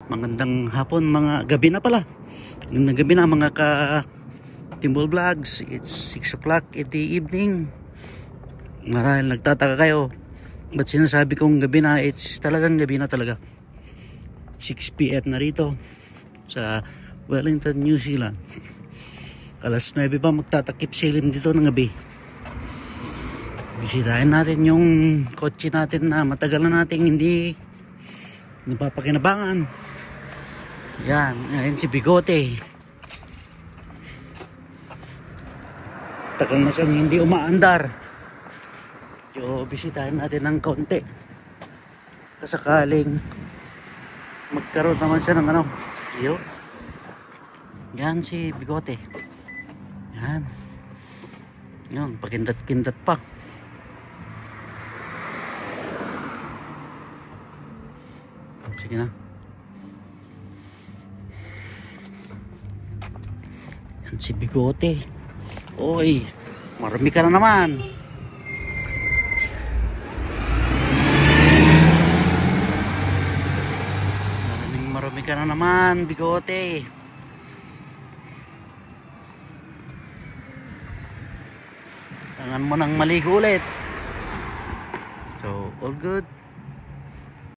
Magandang hapon, mga gabi na pala. Magandang gabi na mga ka-Timbol Vlogs. It's 6 o'clock in the evening. Marahil nagtataka kayo ba't sinasabi kong gabi na. It's talagang gabi na talaga. 6 PM na rito sa Wellington, New Zealand. Alas 9 pa magtatakip silim dito ng gabi. Bisitahin natin yung kotse natin na matagal na nating hindi napapakinabangan. Yan, yan si Bigote. Tagal na siyang hindi umaandar. So, bisitahin natin ng kaunti. Kasakaling magkaroon naman siya ng ano. Yan si Bigote. Yan. Yan, pakindat-kindat pa. Sige na. Yan si Bigote. Oy, marami ka na naman. Marami ka na naman, Bigote. Tangan mo nang maligo ulit. So, all good.